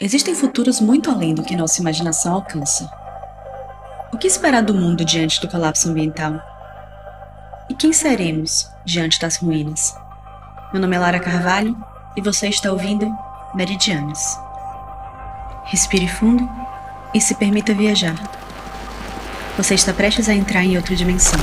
Existem futuros muito além do que nossa imaginação alcança. O que esperar do mundo diante do colapso ambiental? E quem seremos diante das ruínas? Meu nome é Lara Carvalho e você está ouvindo Meridianos. Respire fundo e se permita viajar. Você está prestes a entrar em outra dimensão.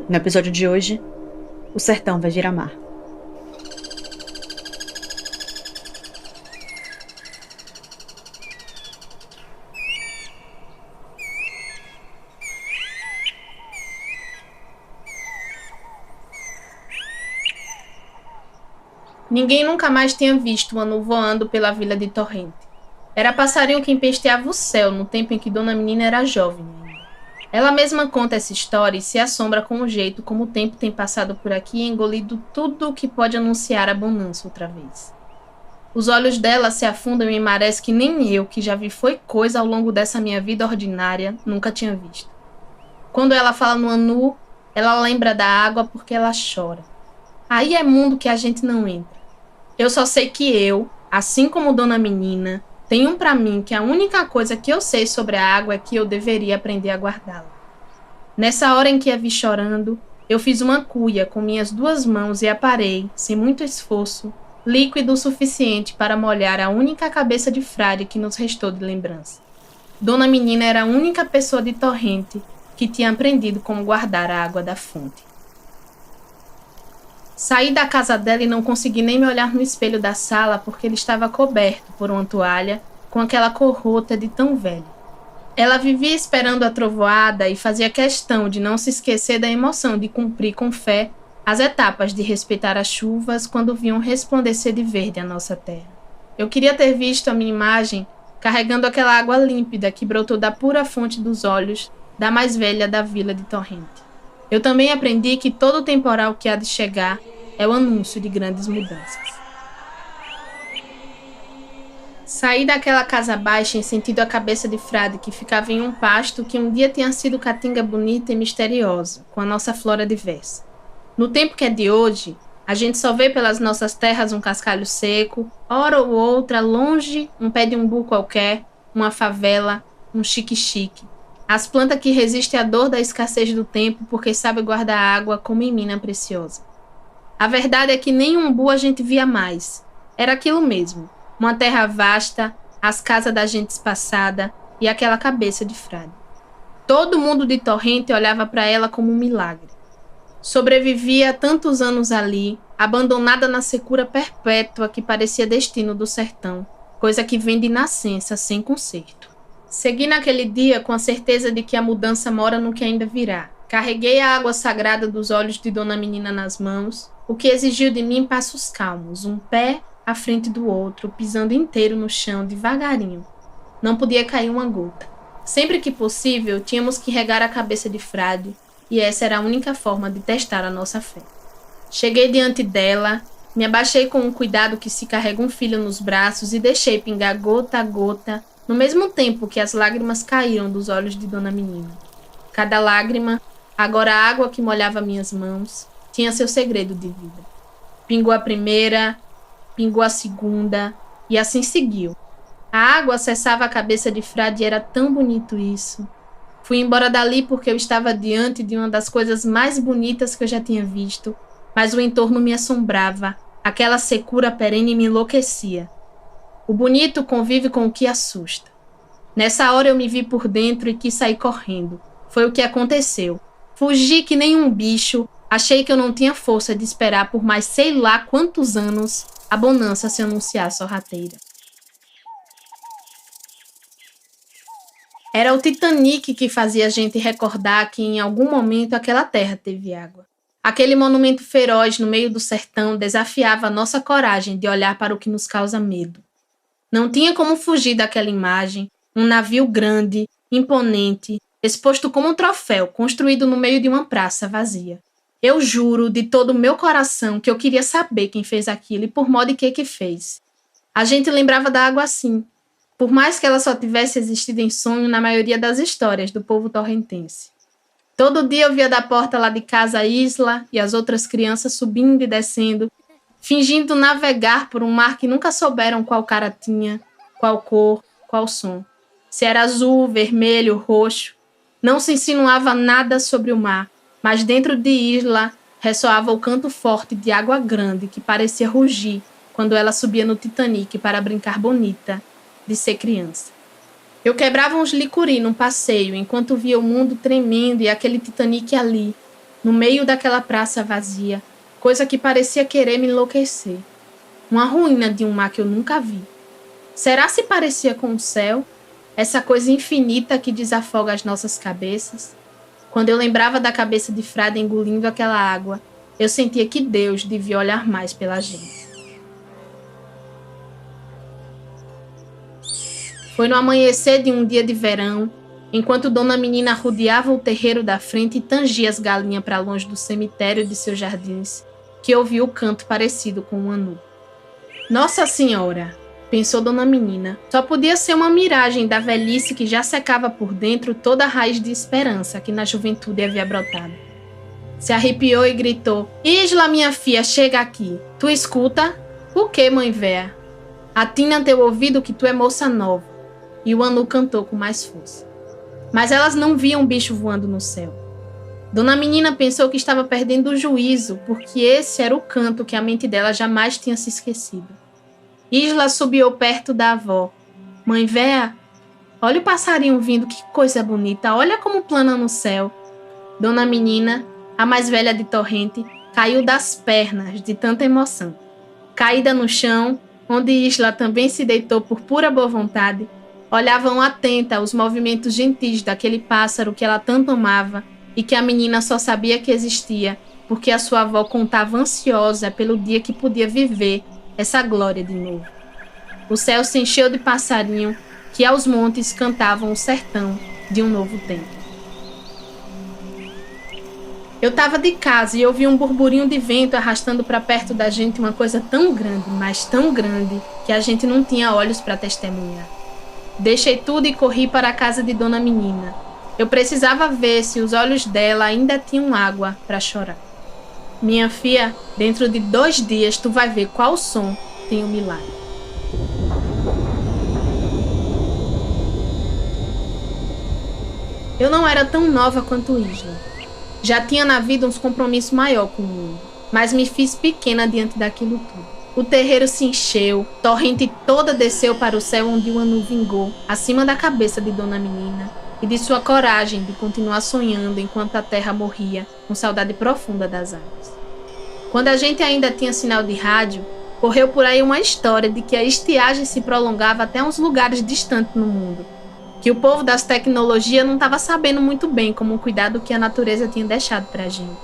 No episódio de hoje, o sertão vai virar mar. Ninguém nunca mais tinha visto o Anu voando pela vila de Torrente. Era passarinho que empesteava o céu no tempo em que Dona Menina era jovem ainda. Ela mesma conta essa história e se assombra com o jeito como o tempo tem passado por aqui e engolido tudo o que pode anunciar a bonança outra vez. Os olhos dela se afundam em marés que nem eu, que já vi foi coisa ao longo dessa minha vida ordinária, nunca tinha visto. Quando ela fala no Anu, ela lembra da água porque ela chora. Aí é mundo que a gente não entra. Eu só sei que eu, assim como Dona Menina, tenho pra mim que a única coisa que eu sei sobre a água é que eu deveria aprender a guardá-la. Nessa hora em que a vi chorando, eu fiz uma cuia com minhas 2 mãos e aparei, sem muito esforço, líquido o suficiente para molhar a única cabeça de frade que nos restou de lembrança. Dona Menina era a única pessoa de Torrente que tinha aprendido como guardar a água da fonte. Saí da casa dela e não consegui nem me olhar no espelho da sala porque ele estava coberto por uma toalha com aquela cor rota de tão velho. Ela vivia esperando a trovoada e fazia questão de não se esquecer da emoção de cumprir com fé as etapas de respeitar as chuvas quando viam resplandecer de verde a nossa terra. Eu queria ter visto a minha imagem carregando aquela água límpida que brotou da pura fonte dos olhos da mais velha da vila de Torrente. Eu também aprendi que todo temporal que há de chegar é o anúncio de grandes mudanças. Saí daquela casa baixa em sentido à cabeça de frade que ficava em um pasto que um dia tinha sido caatinga bonita e misteriosa, com a nossa flora diversa. No tempo que é de hoje, a gente só vê pelas nossas terras um cascalho seco, hora ou outra, longe, um pé de umbu qualquer, uma favela, um chique-chique. As plantas que resistem à dor da escassez do tempo porque sabem guardar água como em mina preciosa. A verdade é que nem umbu a gente via mais. Era aquilo mesmo, uma terra vasta, as casas da gente espaçada e aquela cabeça de frade. Todo mundo de Torrente olhava para ela como um milagre. Sobrevivia há tantos anos ali, abandonada na secura perpétua que parecia destino do sertão, coisa que vem de nascença sem conserto. Segui naquele dia com a certeza de que a mudança mora no que ainda virá. Carreguei a água sagrada dos olhos de Dona Menina nas mãos, o que exigiu de mim passos calmos, um pé à frente do outro, pisando inteiro no chão, devagarinho. Não podia cair uma gota. Sempre que possível, tínhamos que regar a cabeça de frade, e essa era a única forma de testar a nossa fé. Cheguei diante dela, me abaixei com o cuidado que se carrega um filho nos braços e deixei pingar gota a gota, no mesmo tempo que as lágrimas caíram dos olhos de Dona Menina. Cada lágrima, agora a água que molhava minhas mãos, tinha seu segredo de vida. Pingou a primeira, pingou a segunda, e assim seguiu. A água acessava a cabeça de frade e era tão bonito isso. Fui embora dali porque eu estava diante de uma das coisas mais bonitas que eu já tinha visto, mas o entorno me assombrava, aquela secura perene me enlouquecia. O bonito convive com o que assusta. Nessa hora eu me vi por dentro e quis sair correndo. Foi o que aconteceu. Fugi que nem um bicho, achei que eu não tinha força de esperar por mais sei lá quantos anos a bonança se anunciar sorrateira. Era o Titanic que fazia a gente recordar que em algum momento aquela terra teve água. Aquele monumento feroz no meio do sertão desafiava a nossa coragem de olhar para o que nos causa medo. Não tinha como fugir daquela imagem, um navio grande, imponente, exposto como um troféu, construído no meio de uma praça vazia. Eu juro de todo o meu coração que eu queria saber quem fez aquilo e por modo de que fez. A gente lembrava da água assim, por mais que ela só tivesse existido em sonho na maioria das histórias do povo torrentense. Todo dia eu via da porta lá de casa a Isla e as outras crianças subindo e descendo, fingindo navegar por um mar que nunca souberam qual cara tinha, qual cor, qual som. Se era azul, vermelho, roxo. Não se insinuava nada sobre o mar, mas dentro de Isla ressoava o canto forte de água grande que parecia rugir quando ela subia no Titanic para brincar bonita de ser criança. Eu quebrava uns licuri num passeio enquanto via o mundo tremendo e aquele Titanic ali, no meio daquela praça vazia, coisa que parecia querer me enlouquecer. Uma ruína de um mar que eu nunca vi. Será se parecia com o céu? Essa coisa infinita que desafoga as nossas cabeças? Quando eu lembrava da cabeça de Frade engolindo aquela água, eu sentia que Deus devia olhar mais pela gente. Foi no amanhecer de um dia de verão, enquanto Dona Menina rodeava o terreiro da frente e tangia as galinhas para longe do cemitério de seus jardins, que ouvi o canto parecido com um anu. Nossa Senhora, pensou Dona Menina, só podia ser uma miragem da velhice que já secava por dentro toda a raiz de esperança que na juventude havia brotado. Se arrepiou e gritou: Isla, minha filha, chega aqui. Tu escuta? O que, mãe véia? Atina teu ouvido que tu é moça nova. E o anu cantou com mais força. Mas elas não viam um bicho voando no céu. Dona Menina pensou que estava perdendo o juízo, porque esse era o canto que a mente dela jamais tinha se esquecido. Isla subiu perto da avó. Mãe véia, olha o passarinho vindo, que coisa bonita, olha como plana no céu. Dona Menina, a mais velha de Torrente, caiu das pernas de tanta emoção. Caída no chão, onde Isla também se deitou por pura boa vontade, olhavam atenta aos movimentos gentis daquele pássaro que ela tanto amava e que a menina só sabia que existia porque a sua avó contava ansiosa pelo dia que podia viver essa glória de novo. O céu se encheu de passarinho que aos montes cantavam o sertão de um novo tempo. Eu estava de casa e ouvi um burburinho de vento arrastando para perto da gente uma coisa tão grande, mas tão grande, que a gente não tinha olhos para testemunhar. Deixei tudo e corri para a casa de Dona Menina. Eu precisava ver se os olhos dela ainda tinham água para chorar. Minha filha, dentro de 2 dias tu vai ver qual som tem o milagre. Eu não era tão nova quanto Isla. Já tinha na vida uns compromissos maior com o mundo, mas me fiz pequena diante daquilo tudo. O terreiro se encheu, Torrente toda desceu para o céu onde o anu vingou, acima da cabeça de Dona Menina, e de sua coragem de continuar sonhando enquanto a terra morria, com saudade profunda das águas. Quando a gente ainda tinha sinal de rádio, correu por aí uma história de que a estiagem se prolongava até uns lugares distantes no mundo, que o povo das tecnologias não estava sabendo muito bem como cuidar do que a natureza tinha deixado para a gente.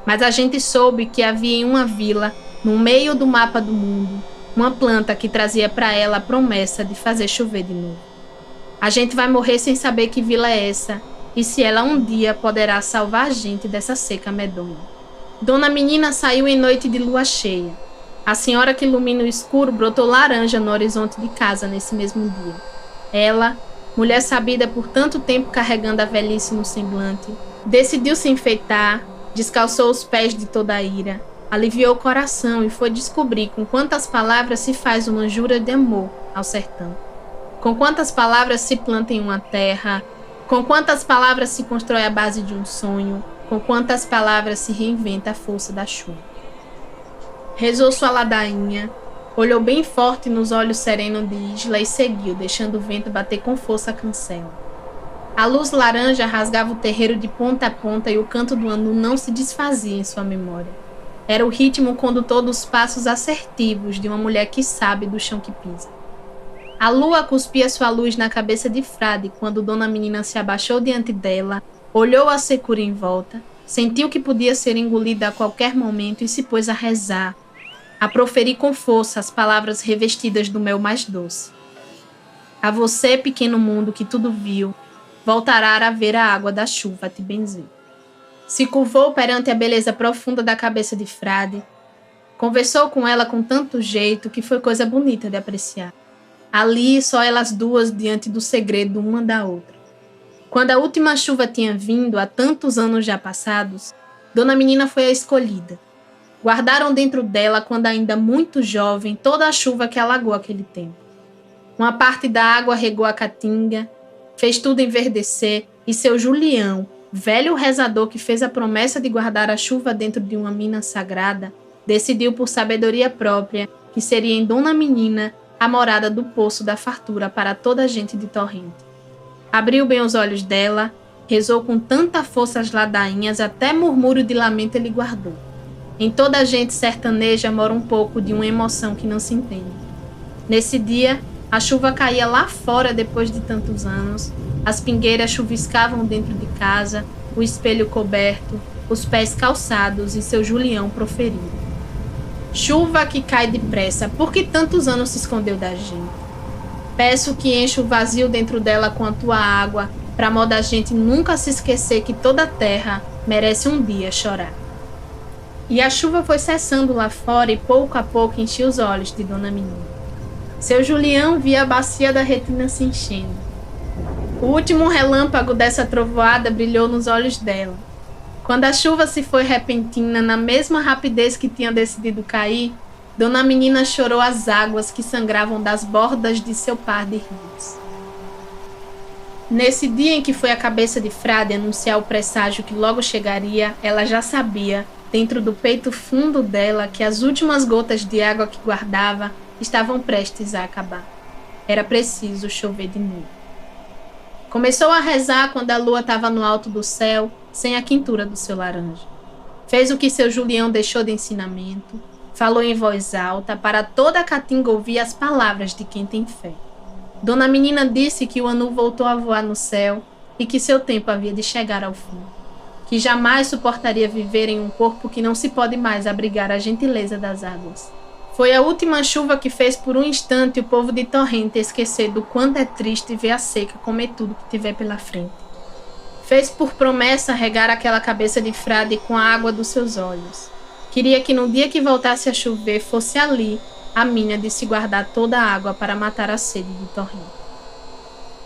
Mas a gente soube que havia em uma vila, no meio do mapa do mundo, uma planta que trazia para ela a promessa de fazer chover de novo. A gente vai morrer sem saber que vila é essa e se ela um dia poderá salvar a gente dessa seca medonha. Dona Menina saiu em noite de lua cheia. A senhora que ilumina o escuro brotou laranja no horizonte de casa nesse mesmo dia. Ela, mulher sabida por tanto tempo carregando a velhice no semblante, decidiu se enfeitar, descalçou os pés de toda a ira, aliviou o coração e foi descobrir com quantas palavras se faz uma jura de amor ao sertão. Com quantas palavras se planta em uma terra, com quantas palavras se constrói a base de um sonho, com quantas palavras se reinventa a força da chuva. Rezou sua ladainha, olhou bem forte nos olhos serenos de Isla e seguiu, deixando o vento bater com força a cancela. A luz laranja rasgava o terreiro de ponta a ponta e o canto do anu não se desfazia em sua memória. Era o ritmo condutor dos passos assertivos de uma mulher que sabe do chão que pisa. A lua cuspia sua luz na cabeça de Frade quando Dona Menina se abaixou diante dela, olhou a secura em volta, sentiu que podia ser engolida a qualquer momento e se pôs a rezar, a proferir com força as palavras revestidas do mel mais doce. A você, pequeno mundo que tudo viu, voltará a ver a água da chuva a te benzer. Se curvou perante a beleza profunda da cabeça de Frade, conversou com ela com tanto jeito que foi coisa bonita de apreciar. Ali, só elas duas diante do segredo uma da outra. Quando a última chuva tinha vindo, há tantos anos já passados, Dona Menina foi a escolhida. Guardaram dentro dela, quando ainda muito jovem, toda a chuva que alagou aquele tempo. Uma parte da água regou a caatinga, fez tudo enverdecer, e seu Julião, velho rezador que fez a promessa de guardar a chuva dentro de uma mina sagrada, decidiu por sabedoria própria que seria em Dona Menina a morada do poço da fartura para toda a gente de Torrente. Abriu bem os olhos dela, rezou com tanta força as ladainhas, até murmúrio de lamento ele guardou. Em toda a gente sertaneja mora um pouco de uma emoção que não se entende. Nesse dia, a chuva caía lá fora depois de tantos anos, as pingueiras chuviscavam dentro de casa, o espelho coberto, os pés calçados e seu Julião proferido. Chuva que cai depressa, por que tantos anos se escondeu da gente? Peço que encha o vazio dentro dela com a tua água, para modo a gente nunca se esquecer que toda a terra merece um dia chorar. E a chuva foi cessando lá fora e pouco a pouco enchia os olhos de Dona Menina. Seu Julião via a bacia da retina se enchendo. O último relâmpago dessa trovoada brilhou nos olhos dela. Quando a chuva se foi repentina, na mesma rapidez que tinha decidido cair, Dona Menina chorou as águas que sangravam das bordas de seu par de rios. Nesse dia em que foi a cabeça de Frade anunciar o presságio que logo chegaria, ela já sabia, dentro do peito fundo dela, que as últimas gotas de água que guardava estavam prestes a acabar. Era preciso chover de novo. Começou a rezar quando a lua estava no alto do céu, sem a quintura do seu laranja. Fez o que seu Julião deixou de ensinamento, falou em voz alta para toda a caatinga ouvir as palavras de quem tem fé. Dona Menina disse que o anu voltou a voar no céu e que seu tempo havia de chegar ao fim, que jamais suportaria viver em um corpo que não se pode mais abrigar a gentileza das águas. Foi a última chuva que fez por um instante o povo de Torrente esquecer do quanto é triste ver a seca comer tudo que tiver pela frente. Fez por promessa regar aquela cabeça de Frade com a água dos seus olhos. Queria que no dia que voltasse a chover fosse ali a mina de se guardar toda a água para matar a sede de Torrente.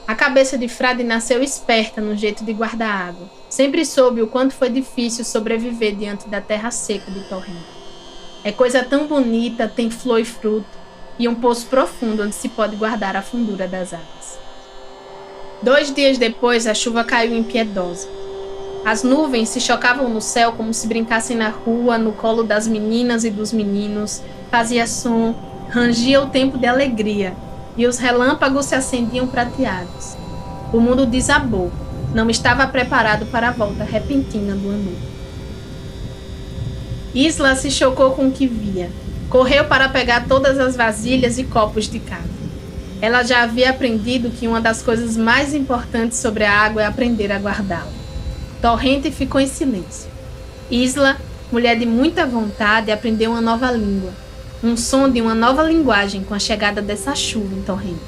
A cabeça de Frade nasceu esperta no jeito de guardar água. Sempre soube o quanto foi difícil sobreviver diante da terra seca de Torrente. É coisa tão bonita, tem flor e fruto, e um poço profundo onde se pode guardar a fundura das águas. 2 dias depois, a chuva caiu impiedosa. As nuvens se chocavam no céu como se brincassem na rua, no colo das meninas e dos meninos, fazia som, rangia o tempo de alegria, e os relâmpagos se acendiam prateados. O mundo desabou, não estava preparado para a volta repentina do anu. Isla se chocou com o que via. Correu para pegar todas as vasilhas e copos de casa. Ela já havia aprendido que uma das coisas mais importantes sobre a água é aprender a guardá-la. Torrente ficou em silêncio. Isla, mulher de muita vontade, aprendeu uma nova língua. Um som de uma nova linguagem com a chegada dessa chuva em Torrente.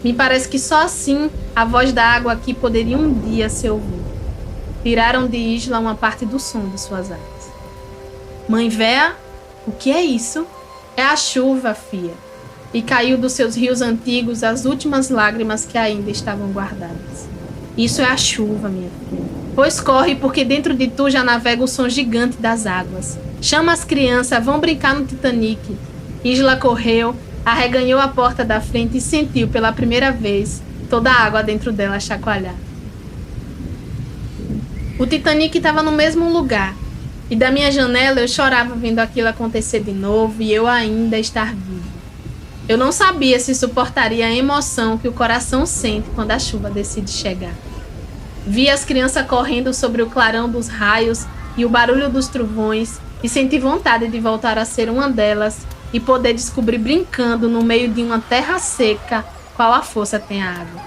Me parece que só assim a voz da água aqui poderia um dia ser ouvida. Tiraram de Isla uma parte do som de suas águas. Mãe véia, o que é isso? É a chuva, fia. E caiu dos seus rios antigos as últimas lágrimas que ainda estavam guardadas. Isso é a chuva, minha filha. Pois corre, porque dentro de tu já navega o som gigante das águas. Chama as crianças, vão brincar no Titanic. Isla correu, arreganhou a porta da frente e sentiu pela primeira vez toda a água dentro dela chacoalhar. O Titanic estava no mesmo lugar. E da minha janela eu chorava vendo aquilo acontecer de novo e eu ainda estar vivo. Eu não sabia se suportaria a emoção que o coração sente quando a chuva decide chegar. Vi as crianças correndo sobre o clarão dos raios e o barulho dos trovões e senti vontade de voltar a ser uma delas e poder descobrir brincando no meio de uma terra seca qual a força tem a água.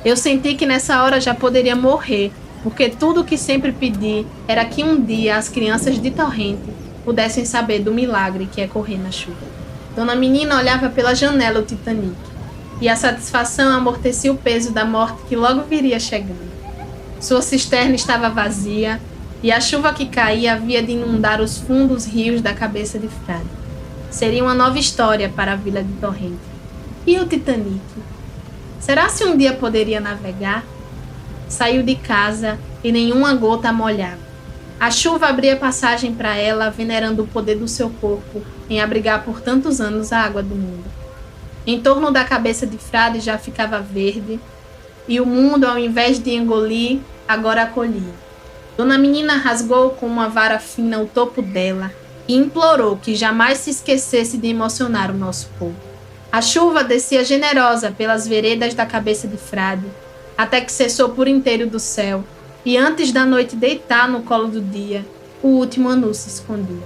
Eu senti que nessa hora já poderia morrer, porque tudo o que sempre pedi era que um dia as crianças de Torrente pudessem saber do milagre que é correr na chuva. Dona Menina olhava pela janela o Titanic, e a satisfação amortecia o peso da morte que logo viria chegando. Sua cisterna estava vazia, e a chuva que caía havia de inundar os fundos rios da cabeça de Frade. Seria uma nova história para a vila de Torrente. E o Titanic? Será se um dia poderia navegar? Saiu de casa e nenhuma gota molhava. A chuva abria passagem para ela, venerando o poder do seu corpo em abrigar por tantos anos a água do mundo. Em torno da cabeça de Frade já ficava verde, e o mundo, ao invés de engolir, agora acolhia. Dona Menina rasgou com uma vara fina o topo dela e implorou que jamais se esquecesse de emocionar o nosso povo. A chuva descia generosa pelas veredas da cabeça de Frade, até que cessou por inteiro do céu, e antes da noite deitar no colo do dia, o último anu se escondia.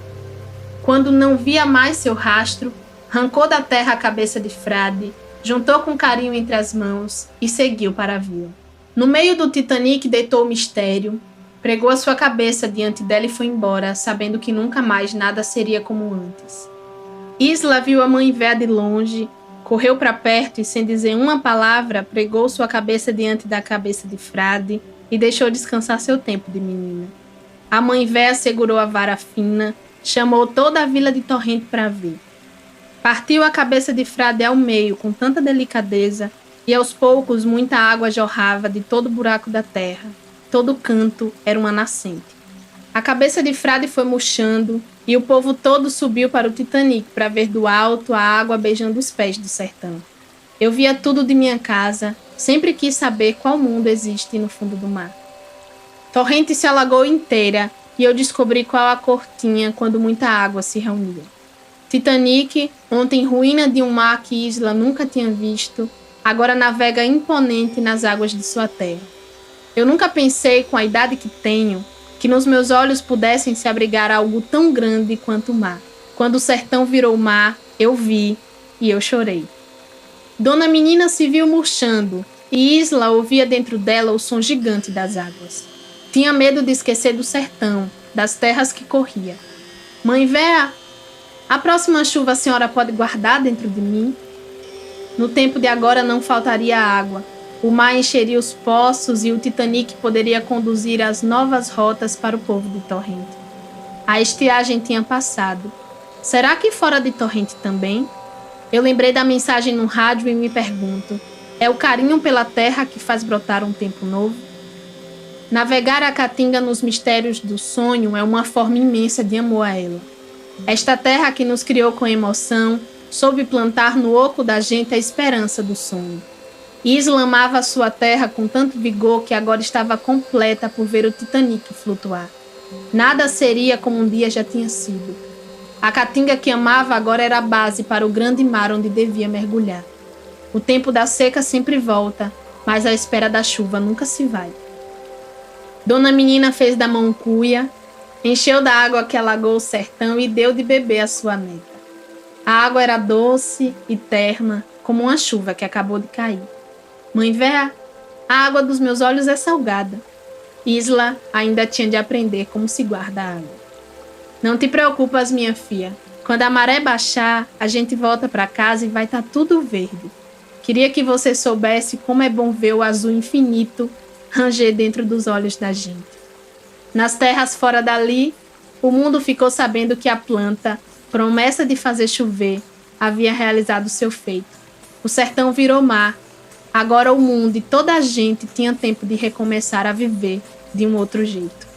Quando não via mais seu rastro, arrancou da terra a cabeça de Frade, juntou com carinho entre as mãos e seguiu para a vila. No meio do Titanic deitou o mistério, pregou a sua cabeça diante dela e foi embora, sabendo que nunca mais nada seria como antes. Isla viu a mãe véia de longe, correu para perto e, sem dizer uma palavra, pregou sua cabeça diante da cabeça de Frade e deixou descansar seu tempo de menina. A mãe véia segurou a vara fina, chamou toda a vila de Torrente para ver. Partiu a cabeça de Frade ao meio com tanta delicadeza e aos poucos muita água jorrava de todo o buraco da terra. Todo canto era uma nascente. A cabeça de Frade foi murchando e o povo todo subiu para o Titanic para ver do alto a água beijando os pés do sertão. Eu via tudo de minha casa, sempre quis saber qual mundo existe no fundo do mar. Torrente se alagou inteira e eu descobri qual a cor tinha quando muita água se reunia. Titanic, ontem ruína de um mar que Isla nunca tinha visto, agora navega imponente nas águas de sua terra. Eu nunca pensei, com a idade que tenho, que nos meus olhos pudessem se abrigar algo tão grande quanto o mar. Quando o sertão virou mar, eu vi e eu chorei. Dona Menina se viu murchando e Isla ouvia dentro dela o som gigante das águas. Tinha medo de esquecer do sertão, das terras que corria. Mãe véia, a próxima chuva a senhora pode guardar dentro de mim? No tempo de agora não faltaria água. O mar encheria os poços e o Titanic poderia conduzir as novas rotas para o povo de Torrente. A estiagem tinha passado. Será que fora de Torrente também? Eu lembrei da mensagem no rádio e me pergunto, é o carinho pela terra que faz brotar um tempo novo? Navegar a Caatinga nos mistérios do sonho é uma forma imensa de amor a ela. Esta terra que nos criou com emoção, soube plantar no oco da gente a esperança do sonho. Isla amava a sua terra com tanto vigor que agora estava completa por ver o Titanic flutuar. Nada seria como um dia já tinha sido. A Caatinga que amava agora era a base para o grande mar onde devia mergulhar. O tempo da seca sempre volta, mas a espera da chuva nunca se vai. Dona Menina fez da mão cuia, encheu da água que alagou o sertão e deu de beber à sua neta. A água era doce e terna, como uma chuva que acabou de cair. Mãe véia, a água dos meus olhos é salgada. Isla ainda tinha de aprender como se guarda a água. Não te preocupas, minha filha. Quando a maré baixar, a gente volta para casa e vai estar tudo verde. Queria que você soubesse como é bom ver o azul infinito ranger dentro dos olhos da gente. Nas terras fora dali, o mundo ficou sabendo que a planta, promessa de fazer chover, havia realizado seu feito. O sertão virou mar. Agora o mundo e toda a gente tinha tempo de recomeçar a viver de um outro jeito.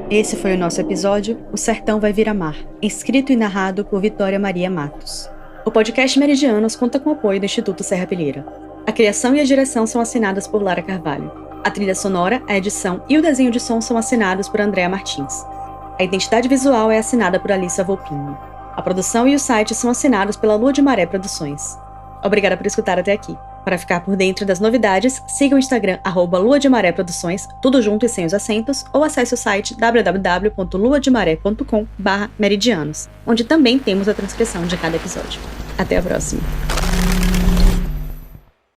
Esse foi o nosso episódio O Sertão Vai Virar Mar, escrito e narrado por Vitória Maria Matos. O podcast Meridianos conta com o apoio do Instituto Serra Pilheira. A criação e a direção são assinadas por Lara Carvalho. A trilha sonora, a edição e o desenho de som são assinados por Andréa Martins. A identidade visual é assinada por Alissa Volpinho. A produção e o site são assinados pela Lua de Maré Produções. Obrigada por escutar até aqui. Para ficar por dentro das novidades, siga o Instagram @Lua de Maré Produções, tudo junto e sem os acentos, ou acesse o site www.luademaré.com/meridianos, onde também temos a transcrição de cada episódio. Até a próxima!